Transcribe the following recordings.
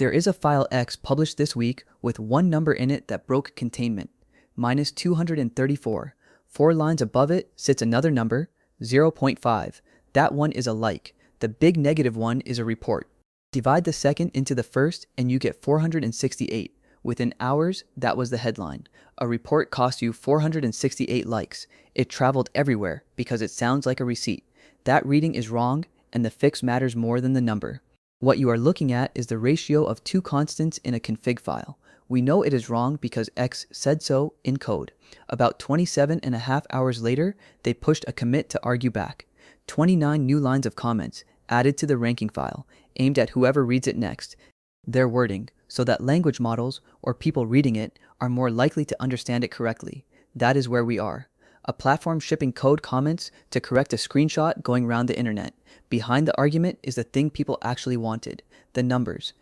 There is a file X published this week with one number in it that broke containment, -234. 4 lines above it sits another number, 0.5. That one is a like. The big negative one is a report. Divide the second into the first and you get 468. Within hours, that was the headline. A report cost you 468 likes. It traveled everywhere because it sounds like a receipt. That reading is wrong, and the fix matters more than the number. What you are looking at is the ratio of two constants in a config file. We know it is wrong because X said so in code. About 27.5 hours later, they pushed a commit to argue back. 29 new lines of comments added to the ranking file, aimed at whoever reads it next. Their wording, so that language models, or people reading it, are more likely to understand it correctly. That is where we are. A platform shipping code comments to correct a screenshot going around the internet. Behind the argument is the thing people actually wanted, the numbers.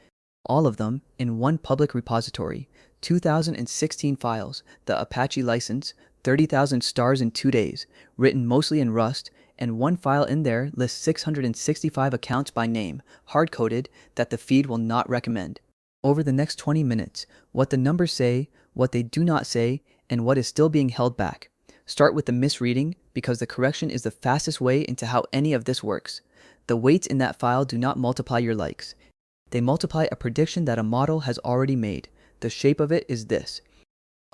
All of them in one public repository. 2016 files, the Apache license, 30,000 stars in 2 days, written mostly in Rust, and one file in there lists 665 accounts by name, hard-coded, that the feed will not recommend. Over the next 20 minutes, what the numbers say, what they do not say, and what is still being held back. Start with the misreading, because the correction is the fastest way into how any of this works. The weights in that file do not multiply your likes. They multiply a prediction that a model has already made. The shape of it is this.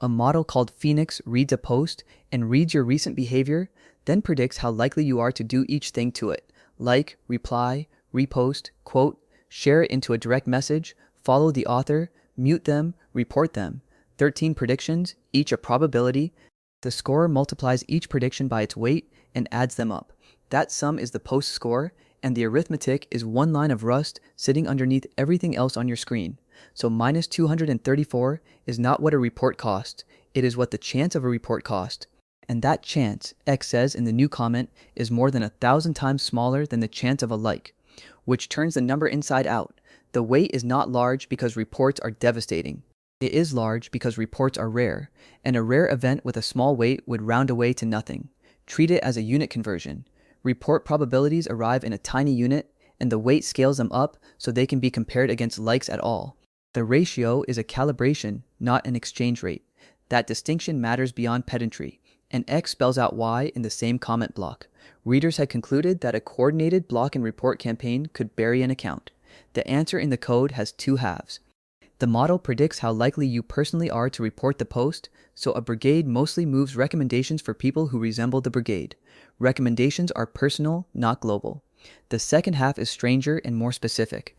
A model called Phoenix reads a post and reads your recent behavior, then predicts how likely you are to do each thing to it. Like, reply, repost, quote, share it into a direct message, follow the author, mute them, report them. 13 predictions, each a probability. The scorer multiplies each prediction by its weight and adds them up. That sum is the post score, and the arithmetic is one line of Rust sitting underneath everything else on your screen. So -234 is not what a report costs, it is what the chance of a report cost. And that chance, X says in the new comment, is more than 1,000 times smaller than the chance of a like, which turns the number inside out. The weight is not large because reports are devastating. It is large because reports are rare, and a rare event with a small weight would round away to nothing. Treat it as a unit conversion. Report probabilities arrive in a tiny unit, and the weight scales them up so they can be compared against likes at all. The ratio is a calibration, not an exchange rate. That distinction matters beyond pedantry, and X spells out Y in the same comment block. Readers had concluded that a coordinated block and report campaign could bury an account. The answer in the code has two halves. The model predicts how likely you personally are to report the post, so a brigade mostly moves recommendations for people who resemble the brigade. Recommendations are personal, not global. The second half is stranger and more specific.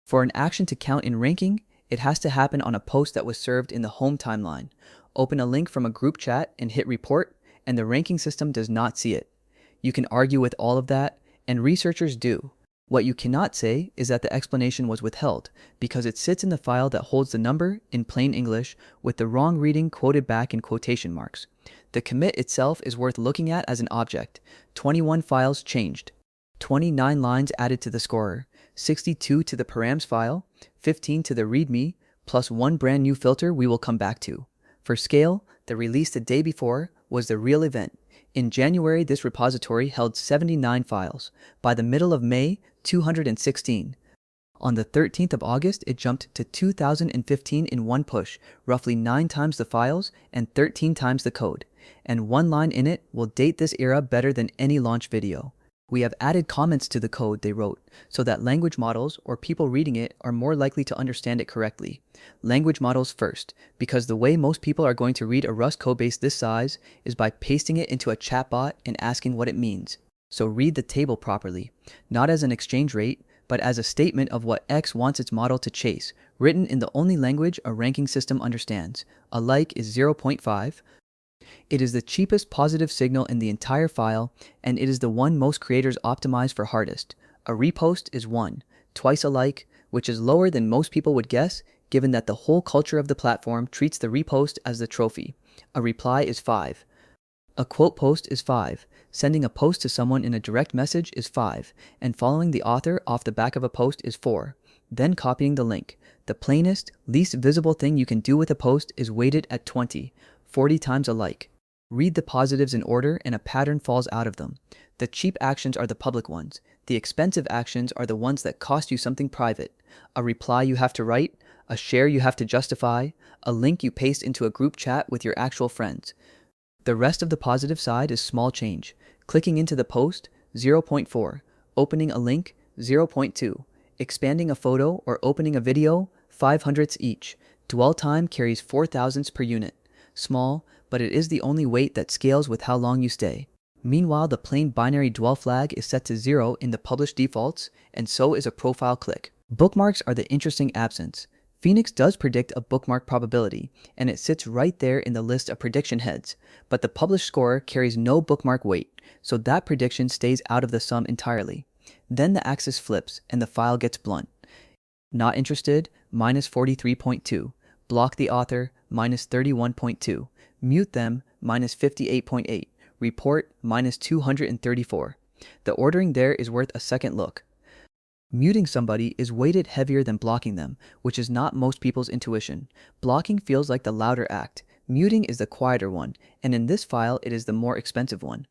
For an action to count in ranking, it has to happen on a post that was served in the home timeline. Open a link from a group chat and hit report, and the ranking system does not see it. You can argue with all of that, and researchers do. What you cannot say is that the explanation was withheld, because it sits in the file that holds the number, in plain English, with the wrong reading quoted back in quotation marks. The commit itself is worth looking at as an object. 21 files changed. 29 lines added to the scorer. 62 to the params file. 15 to the readme, plus one brand new filter we will come back to. For scale, the release the day before was the real event. In January, this repository held 79 files. By the middle of May, 216. On the 13th of August, it jumped to 2015 in one push, roughly 9 times the files and 13 times the code. And one line in it will date this era better than any launch video. We have added comments to the code they wrote, so that language models or people reading it are more likely to understand it correctly. Language models first, because the way most people are going to read a Rust codebase this size is by pasting it into a chatbot and asking what it means. So read the table properly, not as an exchange rate, but as a statement of what X wants its model to chase, written in the only language a ranking system understands. A like is 0.5. It is the cheapest positive signal in the entire file, and it is the one most creators optimize for hardest. A repost is 1, twice a like, which is lower than most people would guess, given that the whole culture of the platform treats the repost as the trophy. A reply is 5. A quote post is 5. Sending a post to someone in a direct message is 5, and following the author off the back of a post is 4. Then copying the link. The plainest, least visible thing you can do with a post is weighted at 20, 40 times a like. Read the positives in order and a pattern falls out of them. The cheap actions are the public ones. The expensive actions are the ones that cost you something private. a reply you have to write, a share you have to justify, a link you paste into a group chat with your actual friends. The rest of the positive side is small change. Clicking into the post, 0.4. Opening a link, 0.2. Expanding a photo or opening a video, 5/100ths each. Dwell time carries 4/1000ths per unit. Small, but it is the only weight that scales with how long you stay. Meanwhile, the plain binary dwell flag is set to 0 in the published defaults, and so is a profile click. Bookmarks are the interesting absence. Phoenix does predict a bookmark probability, and it sits right there in the list of prediction heads, but the published score carries no bookmark weight, so that prediction stays out of the sum entirely. Then the axis flips, and the file gets blunt. Not interested? -43.2. Block the author? -31.2. Mute them? -58.8. Report? -234. The ordering there is worth a second look. Muting somebody is weighted heavier than blocking them, which is not most people's intuition. Blocking feels like the louder act. Muting is the quieter one, and in this file it is the more expensive one.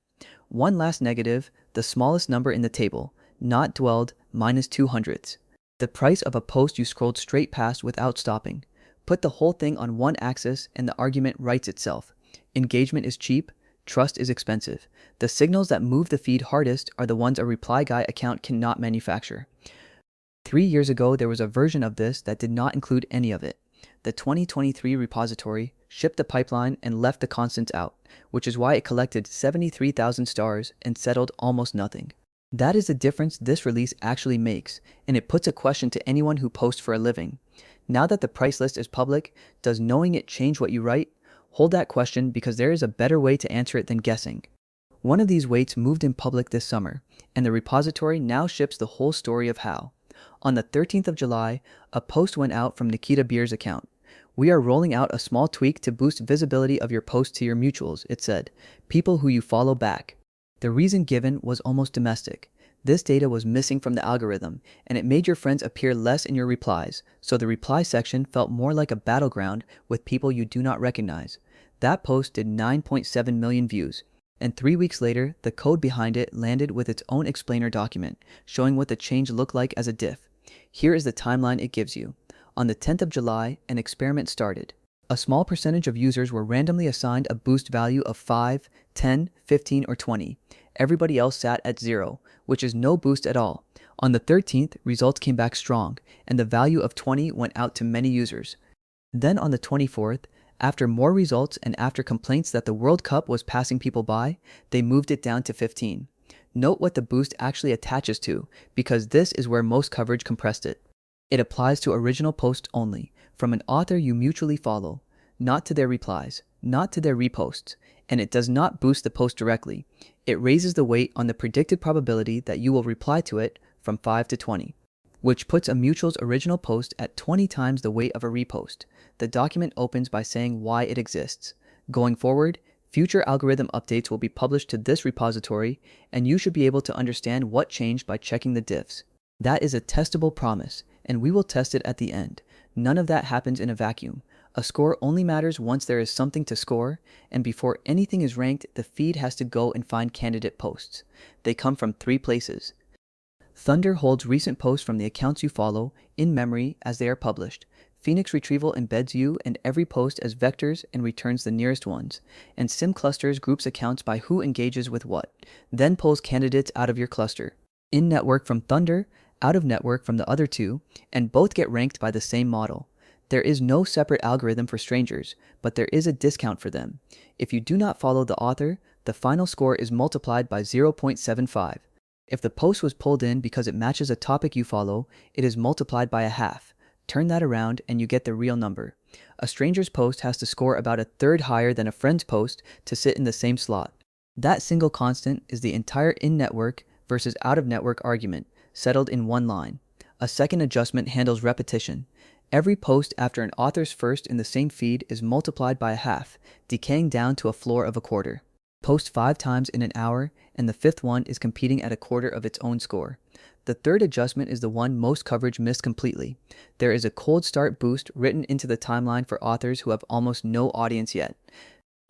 One last negative, the smallest number in the table, not dwelled, -200ths. The price of a post you scrolled straight past without stopping. Put the whole thing on one axis and the argument writes itself. Engagement is cheap, trust is expensive. The signals that move the feed hardest are the ones a reply guy account cannot manufacture. 3 years ago, there was a version of this that did not include any of it. The 2023 repository shipped the pipeline and left the constants out, which is why it collected 73,000 stars and settled almost nothing. That is the difference this release actually makes, and it puts a question to anyone who posts for a living. Now that the price list is public, does knowing it change what you write? Hold that question, because there is a better way to answer it than guessing. One of these weights moved in public this summer, and the repository now ships the whole story of how. On the 13th of July, a post went out from Nikita Bier's account. "We are rolling out a small tweak to boost visibility of your post to your mutuals," it said, "people who you follow back." The reason given was almost domestic. This data was missing from the algorithm, and it made your friends appear less in your replies, so the reply section felt more like a battleground with people you do not recognize. That post did 9.7 million views, and 3 weeks later, the code behind it landed with its own explainer document, showing what the change looked like as a diff. Here is the timeline it gives you. On the 10th of July, an experiment started. A small percentage of users were randomly assigned a boost value of 5, 10, 15, or 20. Everybody else sat at 0, which is no boost at all. On the 13th, results came back strong, and the value of 20 went out to many users. Then on the 24th, after more results and after complaints that the World Cup was passing people by, they moved it down to 15. Note what the boost actually attaches to, because this is where most coverage compressed it. It applies to original posts only, from an author you mutually follow, not to their replies, not to their reposts, and it does not boost the post directly. It raises the weight on the predicted probability that you will reply to it from 5 to 20, which puts a mutual's original post at 20 times the weight of a repost. The document opens by saying why it exists. Going forward, future algorithm updates will be published to this repository, and you should be able to understand what changed by checking the diffs. That is a testable promise, and we will test it at the end. None of that happens in a vacuum. A score only matters once there is something to score, and before anything is ranked, the feed has to go and find candidate posts. They come from 3 places. Thunder holds recent posts from the accounts you follow in memory as they are published. Phoenix Retrieval embeds you and every post as vectors and returns the nearest ones. And SimClusters groups accounts by who engages with what, then pulls candidates out of your cluster. In-network from Thunder, out-of-network from the other 2, and both get ranked by the same model. There is no separate algorithm for strangers, but there is a discount for them. If you do not follow the author, the final score is multiplied by 0.75. If the post was pulled in because it matches a topic you follow, it is multiplied by a half. Turn that around and you get the real number. A stranger's post has to score about a third higher than a friend's post to sit in the same slot. That single constant is the entire in-network versus out-of-network argument, settled in one line. A second adjustment handles repetition. Every post after an author's first in the same feed is multiplied by a half, decaying down to a floor of a quarter. Post 5 times in an hour, and the 5th one is competing at a quarter of its own score. The third adjustment is the one most coverage missed completely. There is a cold start boost written into the timeline for authors who have almost no audience yet.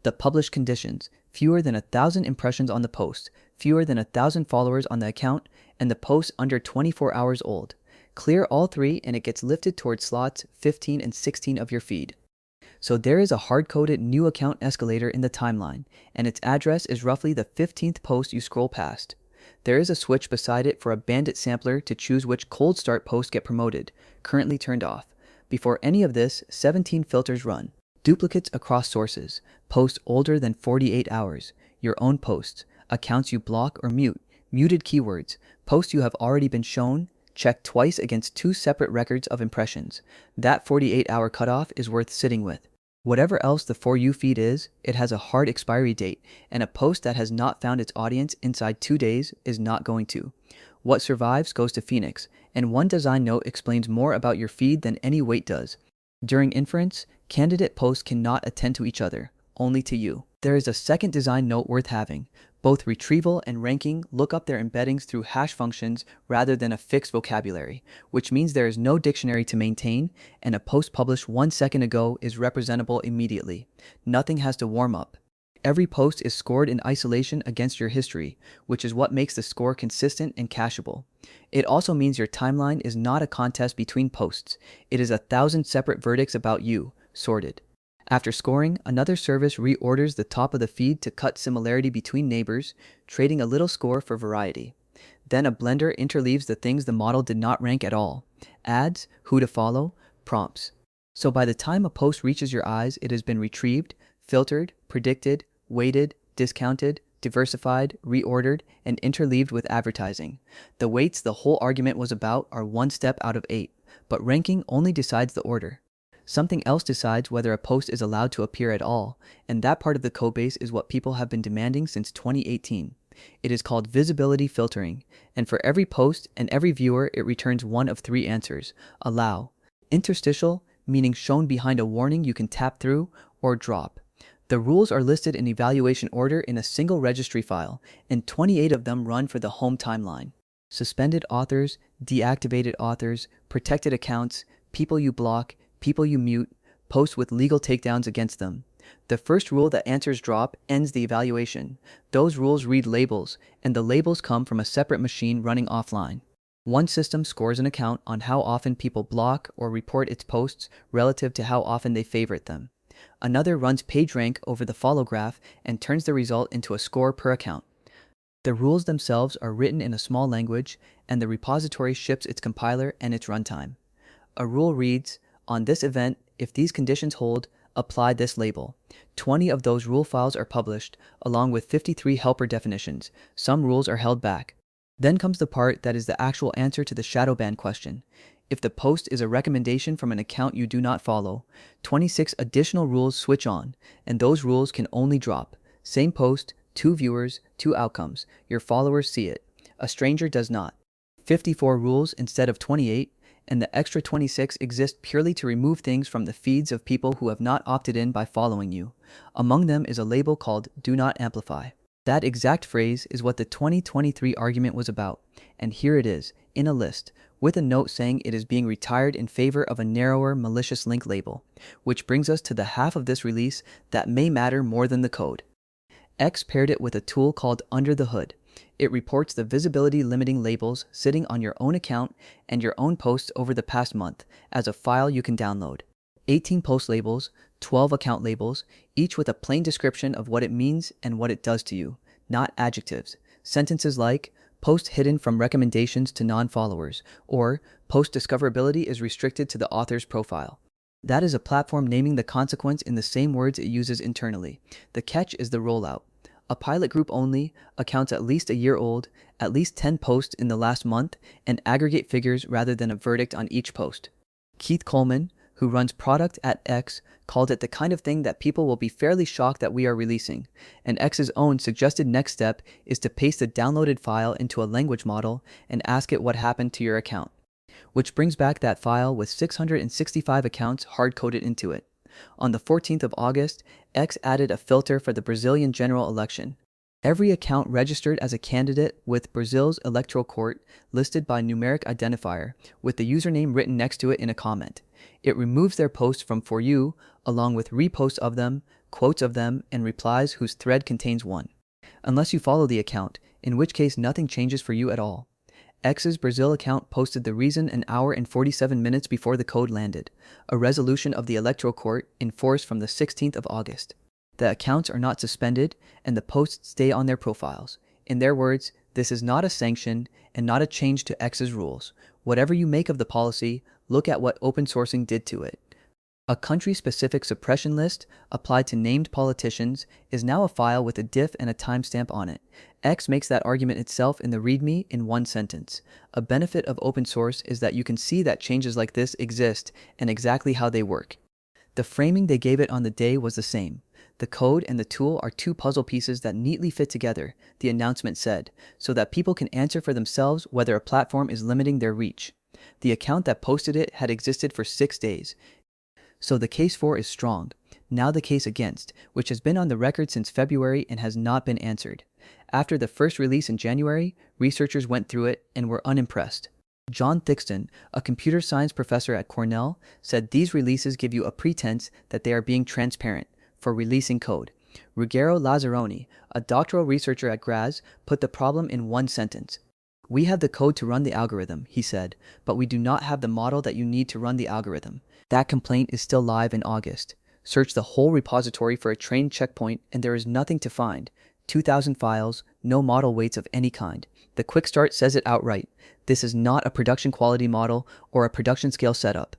The published conditions: fewer than 1,000 impressions on the post, fewer than 1,000 followers on the account, and the post under 24 hours old. Clear all three and it gets lifted towards slots 15 and 16 of your feed. So there is a hard-coded new account escalator in the timeline, and its address is roughly the 15th post you scroll past. There is a switch beside it for a bandit sampler to choose which cold start posts get promoted, currently turned off. Before any of this, 17 filters run. Duplicates across sources, posts older than 48 hours, your own posts, accounts you block or mute, muted keywords, posts you have already been shown, checked twice against 2 separate records of impressions. That 48-hour cutoff is worth sitting with. Whatever else the For You feed is, it has a hard expiry date, and a post that has not found its audience inside 2 days is not going to. What survives goes to Phoenix, and one design note explains more about your feed than any weight does. During inference, candidate posts cannot attend to each other, only to you. There is a second design note worth having. Both retrieval and ranking look up their embeddings through hash functions rather than a fixed vocabulary, which means there is no dictionary to maintain, and a post published 1 second ago is representable immediately. Nothing has to warm up. Every post is scored in isolation against your history, which is what makes the score consistent and cacheable. It also means your timeline is not a contest between posts. It is 1,000 separate verdicts about you, sorted. After scoring, another service reorders the top of the feed to cut similarity between neighbors, trading a little score for variety. Then a blender interleaves the things the model did not rank at all: ads, who to follow, prompts. So by the time a post reaches your eyes, it has been retrieved, filtered, predicted, weighted, discounted, diversified, reordered, and interleaved with advertising. The weights the whole argument was about are 1 step out of 8, but ranking only decides the order. Something else decides whether a post is allowed to appear at all, and that part of the codebase is what people have been demanding since 2018. It is called visibility filtering, and for every post and every viewer it returns one of 3 answers: allow, interstitial, meaning shown behind a warning you can tap through, or drop. The rules are listed in evaluation order in a single registry file, and 28 of them run for the home timeline. Suspended authors, deactivated authors, protected accounts, people you block, people you mute, posts with legal takedowns against them. The first rule that answers drop ends the evaluation. Those rules read labels, and the labels come from a separate machine running offline. One system scores an account on how often people block or report its posts relative to how often they favorite them. Another runs PageRank over the follow graph and turns the result into a score per account. The rules themselves are written in a small language, and the repository ships its compiler and its runtime. A rule reads, on this event, if these conditions hold, apply this label. 20 of those rule files are published, along with 53 helper definitions. Some rules are held back. Then comes the part that is the actual answer to the Shadowban question. If the post is a recommendation from an account you do not follow, 26 additional rules switch on, and those rules can only drop. Same post, 2 viewers, 2 outcomes. Your followers see it. A stranger does not. 54 rules instead of 28, and the extra 26 exist purely to remove things from the feeds of people who have not opted in by following you. Among them is a label called Do Not Amplify. That exact phrase is what the 2023 argument was about, and here it is, in a list, with a note saying it is being retired in favor of a narrower malicious link label, which brings us to the half of this release that may matter more than the code. X paired it with a tool called Under the Hood. It reports the visibility limiting labels sitting on your own account and your own posts over the past month as a file you can download. 18 post labels, 12 account labels, each with a plain description of what it means and what it does to you, not adjectives. Sentences like, post hidden from recommendations to non-followers, or post discoverability is restricted to the author's profile. That is a platform naming the consequence in the same words it uses internally. The catch is the rollout. A pilot group only, accounts at least a year old, at least 10 posts in the last month, and aggregate figures rather than a verdict on each post. Keith Coleman, who runs product at X, called it the kind of thing that people will be fairly shocked that we are releasing, and X's own suggested next step is to paste the downloaded file into a language model and ask it what happened to your account. Which brings back that file with 665 accounts hard-coded into it. On the 14th of August, X added a filter for the Brazilian general election. Every account registered as a candidate with Brazil's electoral court listed by numeric identifier, with the username written next to it in a comment. It removes their posts from For You, along with reposts of them, quotes of them, and replies whose thread contains one. Unless you follow the account, in which case nothing changes for you at all. X's Brazil account posted the reason an hour and 47 minutes before the code landed, a resolution of the Electoral Court in force from the 16th of August. The accounts are not suspended, and the posts stay on their profiles. In their words, this is not a sanction and not a change to X's rules. Whatever you make of the policy, look at what open sourcing did to it. A country-specific suppression list applied to named politicians is now a file with a diff and a timestamp on it. X makes that argument itself in the README in one sentence. A benefit of open source is that you can see that changes like this exist and exactly how they work. The framing they gave it on the day was the same. The code and the tool are two puzzle pieces that neatly fit together, the announcement said, so that people can answer for themselves whether a platform is limiting their reach. The account that posted it had existed for 6 days. So the case for is strong. Now the case against, which has been on the record since February and has not been answered. After the first release in January, researchers went through it and were unimpressed. John Thixton, a computer science professor at Cornell, said these releases give you a pretense that they are being transparent for releasing code. Ruggero Lazzaroni, a doctoral researcher at Graz, put the problem in one sentence. We have the code to run the algorithm, he said, but we do not have the model that you need to run the algorithm. That complaint is still live in August. Search the whole repository for a train checkpoint and there is nothing to find. 2,000 files, no model weights of any kind. The quick start says it outright. This is not a production quality model or a production scale setup.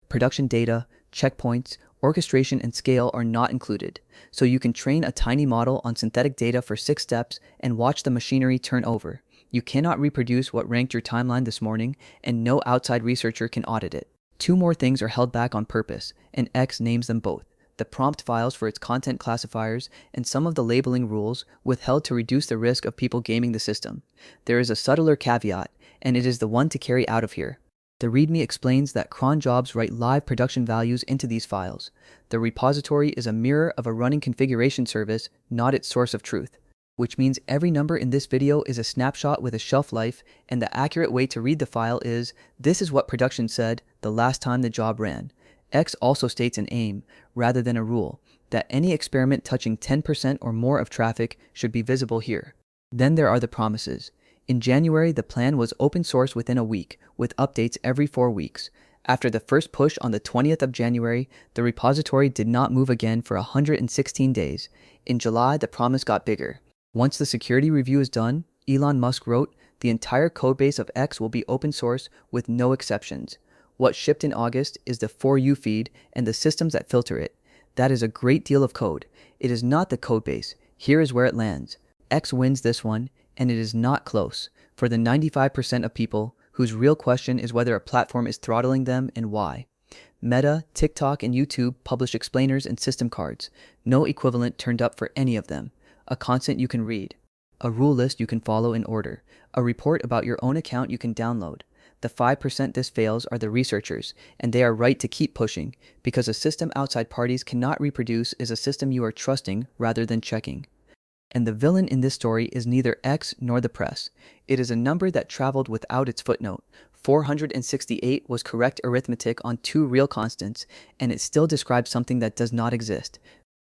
Production data, checkpoints, orchestration, and scale are not included. So you can train a tiny model on synthetic data for 6 steps and watch the machinery turn over. You cannot reproduce what ranked your timeline this morning, and no outside researcher can audit it. 2 more things are held back on purpose, and X names them both. The prompt files for its content classifiers and some of the labeling rules withheld to reduce the risk of people gaming the system. There is a subtler caveat, and it is the one to carry out of here. The README explains that cron jobs write live production values into these files. The repository is a mirror of a running configuration service, not its source of truth. Which means every number in this video is a snapshot with a shelf life, and the accurate way to read the file is, this is what production said the last time the job ran. X also states an aim, rather than a rule, that any experiment touching 10% or more of traffic should be visible here. Then there are the promises. In January, the plan was open source within a week, with updates every 4 weeks. After the first push on the 20th of January, the repository did not move again for 116 days. In July, the promise got bigger. Once the security review is done, Elon Musk wrote, the entire codebase of X will be open source with no exceptions. What shipped in August is the For You feed and the systems that filter it. That is a great deal of code. It is not the codebase. Here is where it lands. X wins this one, and it is not close. For the 95% of people whose real question is whether a platform is throttling them and why. Meta, TikTok, and YouTube publish explainers and system cards. No equivalent turned up for any of them. A constant you can read, a rule list you can follow in order, a report about your own account you can download. The 5% this fails are the researchers, and they are right to keep pushing, because a system outside parties cannot reproduce is a system you are trusting rather than checking. And the villain in this story is neither X nor the press. It is a number that traveled without its footnote. 468 was correct arithmetic on 2 real constants, and it still describes something that does not exist,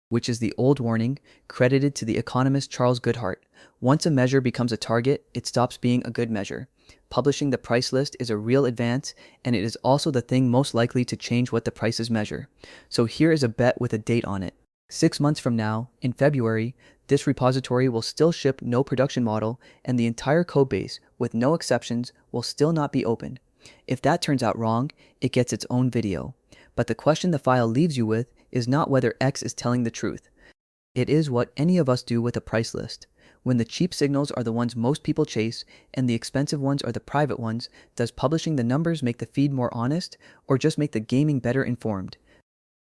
which is the old warning credited to the economist Charles Goodhart. Once a measure becomes a target, it stops being a good measure. Publishing the price list is a real advance, and it is also the thing most likely to change what the prices measure. So here is a bet with a date on it. 6 months from now, in February, this repository will still ship no production model, and the entire codebase, with no exceptions, will still not be opened. If that turns out wrong, it gets its own video. But the question the file leaves you with is not whether X is telling the truth. It is what any of us do with a price list. When the cheap signals are the ones most people chase and the expensive ones are the private ones, does publishing the numbers make the feed more honest or just make the gaming better informed?